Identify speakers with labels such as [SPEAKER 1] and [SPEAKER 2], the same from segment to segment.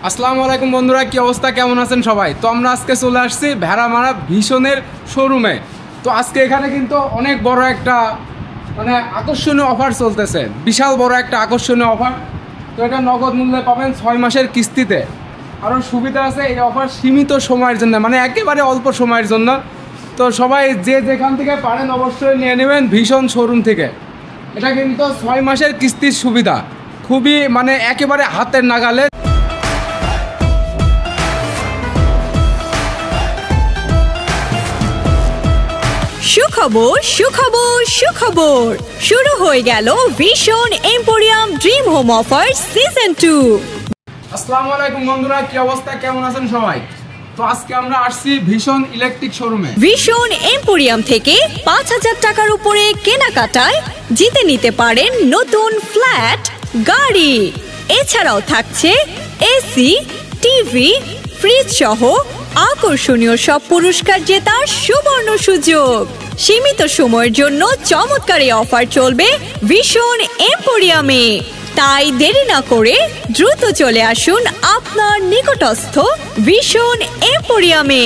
[SPEAKER 1] আসসালামু আলাইকুম বন্ধুরা, কি অবস্থা, কেমন আছেন সবাই? তো আমরা আজকে চলে আসছি ভেড়ামারা ভীষণের শোরুমে। তো আজকে এখানে কিন্তু অনেক বড় একটা আকর্ষণীয় অফার চলতেছে, বিশাল বড় একটা আকর্ষণীয় অফার। তো এটা নগদ মূল্যে পাবেন 6 মাসের কিস্তিতে। আরও সুবিধা আছে, এই অফার সীমিত সময়ের জন্য, একেবারে অল্প সময়ের জন্য। তো সবাই যে যেখান থেকে পারেন অবশ্যই নিয়ে নেবেন ভীষণ শোরুম থেকে। এটা কিন্তু 6 মাসের কিস্তির সুবিধা, খুবই একেবারে হাতের নাগালে।
[SPEAKER 2] সুখবর সুখবর সুখবর, শুরু হয়ে গেল ভীষণ emporium dream home offer season 2।
[SPEAKER 1] আসসালামু আলাইকুম বন্ধুরা, কি অবস্থা, কেমন আছেন সবাই? তো আজকে আমরা আসছি ভীষণ ইলেকট্রিক শোরুমে।
[SPEAKER 2] ভীষণ এম্পোরিয়াম থেকে ৫,০০০ টাকার উপরে কেনাকাটায় জিতে নিতে পারেন নতুন ফ্ল্যাট, গাড়ি। এছাড়াও থাকছে এসি, টিভি, ফ্রিজ সহ আকর্ষণীয় সব পুরস্কার জেতার সুবর্ণ সুযোগ। সীমিত সময়ের জন্য চমৎকার এই অফার চলবে ভীষণ এম্পোরিয়ামে। তাই দেরি না করে দ্রুত চলে আসুন আপনার নিকটস্থ ভীষণ এম্পোরিয়ামে।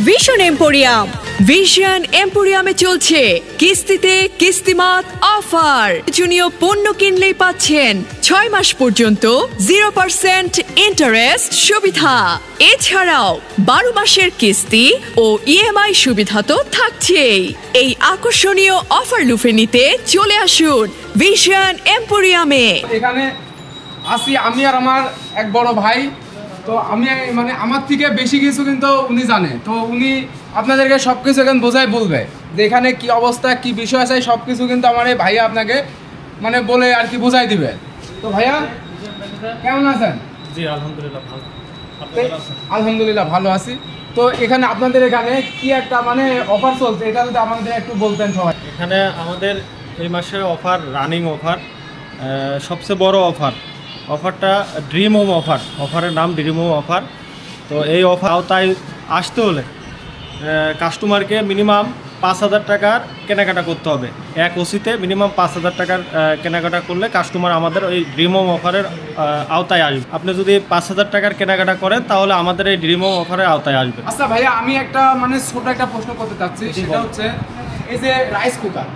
[SPEAKER 2] ভীষণ এম্পোরিয়াম,
[SPEAKER 3] ভিশন এম্পোরিয়ামে চলছে কিস্তিতে কিস্তিমাত অফার। প্রয়োজনীয় পণ্য কিনলেই পাচ্ছেন 6 মাস পর্যন্ত 0% ইন্টারেস্ট সুবিধা। এছাড়াও 12 মাসের কিস্তি ও ইএমআই সুবিধা তো থাকছেই। এই আকর্ষণীয় অফার লুফে নিতে চলে আসুন ভিশন এম্পোরিয়ামে।
[SPEAKER 1] এখানে আসি আমি আর আমার এক বড় ভাই। তো আমি আমার থেকে বেশি কিছু কিন্তু উনি জানে। তো উনি আপনাদেরকে সব কিছু এখানে বোঝাই বলবে যে এখানে কি অবস্থা, কি বিষয় আছে, সব কিছু কিন্তু আমার এই ভাইয়া আপনাকে বলে আর কি বোঝাই দিবে। তো ভাইয়া কেমন আছেন?
[SPEAKER 4] জি আলহামদুলিল্লাহ ভালো।
[SPEAKER 1] আলহামদুলিল্লাহ ভালো আছি। তো এখানে আপনাদের এখানে কি একটা অফার চলছে, এটা যদি আমাদের একটু বলতেন সবাই।
[SPEAKER 4] এখানে আমাদের এই মাসের অফার, রানিং অফার, সবচেয়ে বড় অফারটা ড্রিম হোম অফার। অফারের নাম ড্রিম হোম অফার। তো এই অফার আওতায় আসতে হলে কাস্টমারকে মিনিমাম 5,000 টাকার কেনাকাটা করতে হবে। এক ওসিতে মিনিমাম 5,000 টাকার কেনাকাটা করলে কাস্টমার আমাদের এই ড্রিম হোম অফারের আওতায় আসবে। আপনি যদি 5,000 টাকার কেনাকাটা করেন তাহলে আমাদের এই ড্রিম হোম অফারের আওতায় আসবে।
[SPEAKER 1] আচ্ছা ভাইয়া, আমি একটা ছোট একটা প্রশ্ন করতে চাচ্ছি। সেটা হচ্ছে এই যে রাইস কুকার,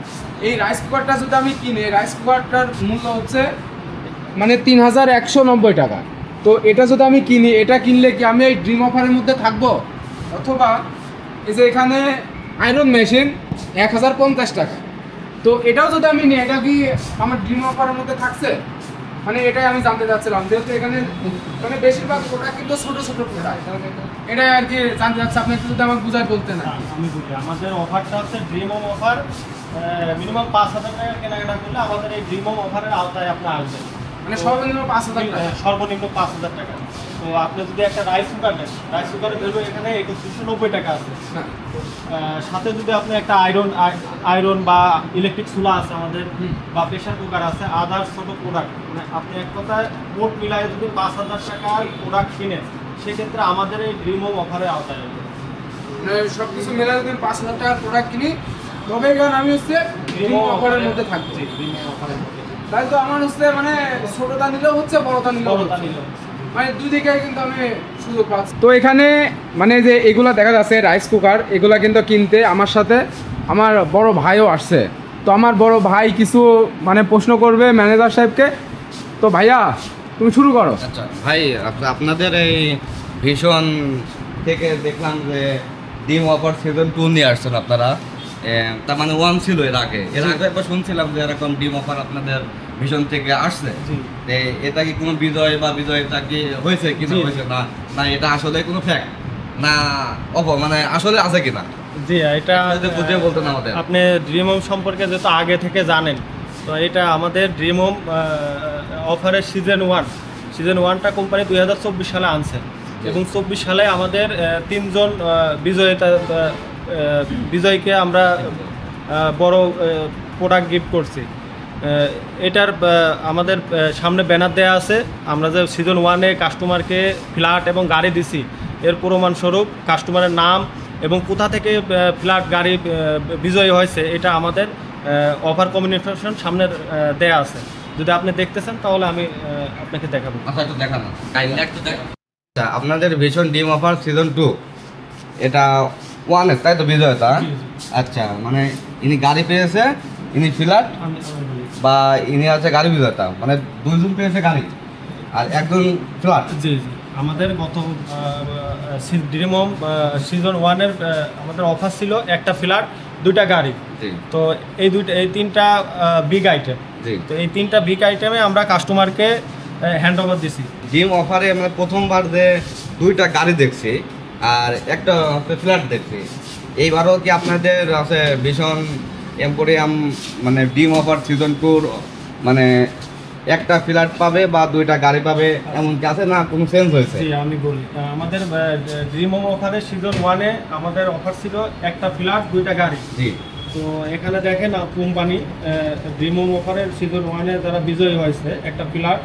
[SPEAKER 1] এই রাইস কুকারটা যদি আমি কিনি, রাইস কুকারটার মূল্য হচ্ছে 3,190 টাকা। তো এটা যদি আমি কিনি, এটা কিনলে কি আমি এই ড্রিম অফারের মধ্যে থাকবো? অথবা এই যে এখানে আয়রন মেশিন 1,050 টাকা, তো এটাও যদি আমি নিই, এটা কি আমার ড্রিম অফারের মধ্যে থাকছে? এটাই আমি জানতে চাচ্ছিলাম, যেহেতু এখানে বেশিরভাগ প্রোডাক্ট কিন্তু ছোটো ছোটো প্রোডাক্ট, এটাই আর কি জানতে চাচ্ছি। আপনি একটু যদি আমাকে বুঝাই বলতেন।
[SPEAKER 4] আমি বুঝি, আমাদের অফারটা হচ্ছে ড্রিম হোম অফার। মিনিমাম 5,000 টাকা কেনাকাটা করলে আমাদের এই ড্রিম হোম অফারের আওতায় আপনি আসবেন।
[SPEAKER 1] সর্বনিম্ন 5,000 টাকা।
[SPEAKER 4] সর্বনিম্ন 5,000 টাকা। তো আপনি যদি একটা রাইস কুকার নেন, রাইস কুকারের ভ্যালু এখানে 290 টাকা আছে। সাথে যদি আপনি একটা আয়রন বা ইলেকট্রিক চুলা আছে আমাদের, বা প্রেশার কুকার আছে, আদার্স ছোট প্রোডাক্ট, আপনি এক কথায় মোট মিলায় যদি 5,000 টাকার প্রোডাক্ট কিনেন, সেক্ষেত্রে আমাদের এই ড্রিম হোম অফারের আওতায় আসবে।
[SPEAKER 1] সব কিছু মিলায় যদি 5,000 টাকার প্রোডাক্ট কিনি, তবে কারণ আমি ড্রিম হোম অফারের মধ্যে থাকছি।
[SPEAKER 4] ড্রিম হোম অফারের মধ্যে
[SPEAKER 1] তাই তো আমার ছোটটা নিলেও হচ্ছে, বড়টা নিলেও হচ্ছে, দুই দিকে কিন্তু আমি সুযোগ পাচ্ছি। তো এখানে যে এগুলা দেখা যাচ্ছে রাইস কুকার, এগুলা কিন্তু কিনতে আমার সাথে আমার বড় ভাইও আসছে। তো আমার বড় ভাই কিছু প্রশ্ন করবে ম্যানেজার সাহেবকে। তো ভাইয়া তুমি শুরু করো।
[SPEAKER 5] আচ্ছা ভাই, আপনাদের এই ভীষণ থেকে দেখলাম যে ড্রিম অফার সিজন 2 নিয়ে আসছেন আপনারা। তার 1 ছিল এর আগে একবার শুনছিলাম যে এরকম ডিম অফার আপনাদের ভীষণ থেকে আসছে। এটা কি কোনো বিজয় বা বিজয়টা কি হয়েছে কিনা, হয়েছে না না এটা আসলে কোনো ফ্যাক্ট না আসলে আছে কিনা?
[SPEAKER 4] জি, এটা
[SPEAKER 5] বুঝিয়ে বলতেন আমাদের।
[SPEAKER 4] আপনি ড্রিম হোম সম্পর্কে যেহেতু আগে থেকে জানেন, তো এটা আমাদের ড্রিম হোম অফারের সিজন 1টা কোম্পানি 2024 সালে আনছে, এবং 24 সালে আমাদের 3 জন বিজয়কে আমরা বড় প্রোডাক্ট গিফট করছি। এটার আমাদের সামনে ব্যানার দেওয়া আছে। আমরা যে সিজন 1-এ কাস্টমারকে ফ্ল্যাট এবং গাড়ি দিছি, এর প্রমাণস্বরূপ কাস্টমারের নাম এবং কোথা থেকে ফ্ল্যাট গাড়ি বিজয়ী হয়েছে, এটা আমাদের অফার কমিউনিকেশন সামনে দেয়া আছে। যদি আপনি দেখতে চান তাহলে আমি আপনাকে দেখাবো।
[SPEAKER 5] আচ্ছা, একটু দেখানো। আচ্ছা, আপনাদের ভীষণ ডিম অফার সিজন 2 এটা 1 তাই তো বিজয়তা? আচ্ছা, মানে ইনি গাড়ি পেয়েছে, ইনি ফ্ল্যাট বা ইনি আছে গাড়ি বিজয়তা, মানে দুইজন পেয়েছে গাড়ি আর একজন ফ্ল্যাট।
[SPEAKER 4] জি জি, আমাদের গত ড্রিম হোম সিজন 1-এর আমাদের অফার ছিল একটা ফ্ল্যাট 2টা গাড়ি। তো এই 3টা বিগ আইটেম। তো এই 3টা বিগ আইটেমে আমরা কাস্টমারকে হ্যান্ড ওভার দিছি।
[SPEAKER 5] ডিম অফারে আমরা প্রথমবার যে 2টা গাড়ি দেখছি আর একটা ফ্ল্যাট দেখছি, এইবারও কি আপনাদের আছে ভীষণ এম্পোরিয়াম মানে ডিম অফার সিজন 2 মানে একটা ফ্ল্যাট পাবে বা 2টা গাড়ি পাবে এমন কি আছে, না কোনো চেঞ্জ হয়েছে?
[SPEAKER 4] জি, আমি বলি, আমাদের ড্রিম হোম অফারে সিজন 1-এ আমাদের অফার ছিল একটা ফ্ল্যাট 2টা গাড়ি।
[SPEAKER 5] জি।
[SPEAKER 4] তো এখানে দেখেন কোম্পানি ড্রিম হোম অফারের সিজন 1-এ যারা বিজয়ী হয়েছে একটা ফ্ল্যাট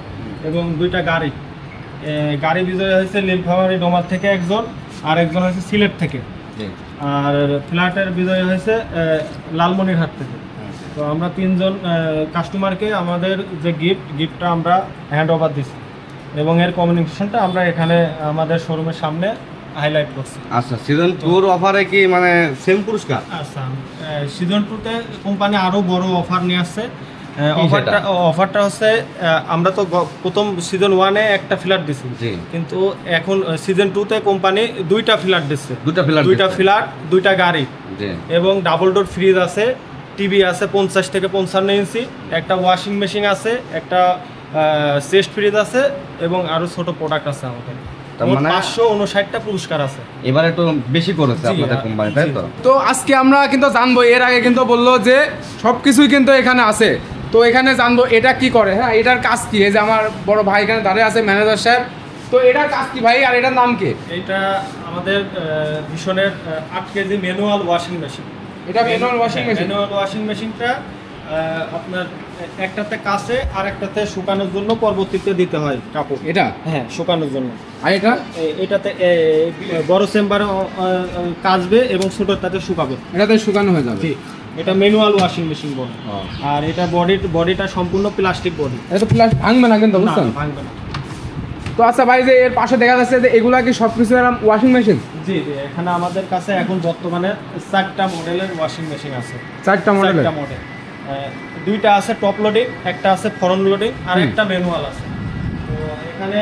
[SPEAKER 4] এবং 2টা গাড়ি। গাড়ি বিজয়ী হয়েছে নীলফামারী ডোমার থেকে একজন, আর একজন হয়েছে সিলেট থেকে। আর ফ্ল্যাটের বিজয়ী হয়েছে লালমনিরহাট থেকে। তো আমরা 3জন কাস্টমারকে আমাদের যে গিফটটা আমরা হ্যান্ড ওভার দিচ্ছি এবং এর কমিউনিকেশনটা আমরা এখানে আমাদের শোরুমের সামনে হাইলাইট করছি।
[SPEAKER 5] আচ্ছা, সিজন 2-র অফারে কি মানে সেম পুরস্কার?
[SPEAKER 4] আচ্ছা, সিজন 2-তে কোম্পানি আরও বড় অফার নিয়ে আসছে। অফারটা হচ্ছে আমরা তো প্রথম সিজন 1-এ একটা ফ্ল্যাট দিছি, কিন্তু এখন সিজন 2-তে কোম্পানি 2টা ফ্ল্যাট দিচ্ছে। 2টা ফ্ল্যাট 2টা গাড়ি এবং ডাবল ডোর ফ্রিজ আছে, টিভি আছে 50 থেকে 55 ইঞ্চি, একটা ওয়াশিং মেশিন আছে, একটা চেস্ট ফ্রিজ আছে এবং আরো ছোট প্রোডাক্ট আছে। আমাদের 559টা পুরস্কার আছে।
[SPEAKER 5] এবারে একটু বেশি করেছে আপনাদের কোম্পানি, তাই তো?
[SPEAKER 1] তো আজকে আমরা কিন্তু জানবো, এর আগে কিন্তু বললো যে সবকিছুই কিন্তু এখানে আছে। তো এখানে জানবো এটা কি করে, হ্যাঁ এটার কাজ কি। এই যে আমার বড় ভাই এখানে দাঁড়িয়ে আছে, ম্যানেজার সাহেব। তো এটার কাজ কি ভাই, আর এটার নাম কি?
[SPEAKER 4] এটা আমাদের ভীষণের 8 কেজি ম্যানুয়াল ওয়াশিং মেশিন।
[SPEAKER 1] এটা manual washing machine.
[SPEAKER 4] Manual washing মেশিনটা আপনার একটাতে কাছে আর একটাতে শুকানোর জন্য পরবর্তীতে দিতে হয় কাপড়।
[SPEAKER 1] এটা
[SPEAKER 4] হ্যাঁ, শুকানোর জন্য।
[SPEAKER 1] আর
[SPEAKER 4] এটাতে বড় চেম্বারে কাচবে এবং ছোটটাতে শুকাবে।
[SPEAKER 1] এটাতে শুকানো হয়ে যাবে।
[SPEAKER 4] এটা ম্যানুয়াল ওয়াশিং মেশিন বলে। আর এটা বডিটা সম্পূর্ণ প্লাস্টিক বডি।
[SPEAKER 1] এটা তো প্লাস্টিক ভাঙবে না কিন্তু, বুঝছেন?
[SPEAKER 4] ভাঙবে না।
[SPEAKER 1] তো আচ্ছা ভাই, যে এর পাশে দেখা যাচ্ছে যে এগুলা কি সবকিছু ওয়াশিং মেশিন?
[SPEAKER 4] জি জি, এখানে আমাদের কাছে এখন বর্তমানে 4টা মডেলের ওয়াশিং মেশিন আছে।
[SPEAKER 1] 4টা মডেল।
[SPEAKER 4] 2টা আছে টপ লোডিং, একটা আছে ফ্রন্ট লোডিং, আর একটা ম্যানুয়াল আছে। তো এখানে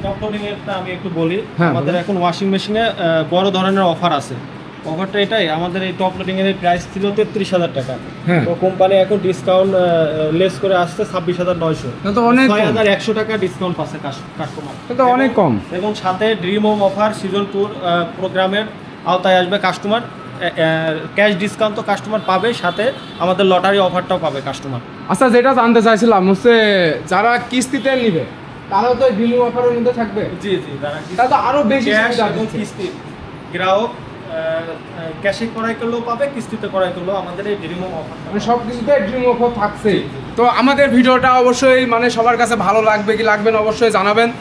[SPEAKER 4] টপ লোডিং এরটা আমি একটু বলি। আমাদের এখন ওয়াশিং মেশিনে বড় ধরনের অফার আছে। অফারটা এটাই, আমাদের এই টপ লোডিং এর প্রাইস ছিল 33,000 টাকা। তো কোম্পানি এখন ডিসকাউন্ট লেস করে আসছে 26,900।
[SPEAKER 1] তো অনেক
[SPEAKER 4] 6,100 টাকা ডিসকাউন্ট পাচ্ছে কাস্টমার।
[SPEAKER 1] তো অনেক কম।
[SPEAKER 4] এবং সাথে ড্রিম হোম অফার সিজন 2 প্রোগ্রামের আওতায় আসবে কাস্টমার। ক্যাশ ডিসকাউন্ট তো কাস্টমার পাবে, সাথে আমাদের লটারি অফারটাও পাবে কাস্টমার।
[SPEAKER 1] আচ্ছা, যেটা জানতে চাইছিলাম হচ্ছে যারা কিস্তিতে নিবে তারাও তো ড্রিম হোম অফারের মধ্যে থাকবে?
[SPEAKER 4] জি জি,
[SPEAKER 1] তারা তো আরো বেশি
[SPEAKER 4] কিস্তি গ্রাহক ক্যাশে ক্রয় করলেও পাবে, কিস্তিতে ক্রয় করলেও আমাদের এই ড্রিম হোম অফার,
[SPEAKER 1] মানে সব কিছুতে ড্রিম অফার থাকছে। তো আমাদের ভিডিওটা অবশ্যই মানে সবার কাছে ভালো লাগবে কি লাগবে না অবশ্যই জানাবেন।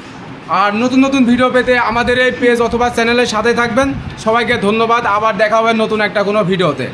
[SPEAKER 1] আর নতুন নতুন ভিডিও পেতে আমাদের এই পেজ অথবা চ্যানেলের সাথে থাকবেন। সবাইকে ধন্যবাদ, আবার দেখা হবে নতুন একটা কোনো ভিডিওতে।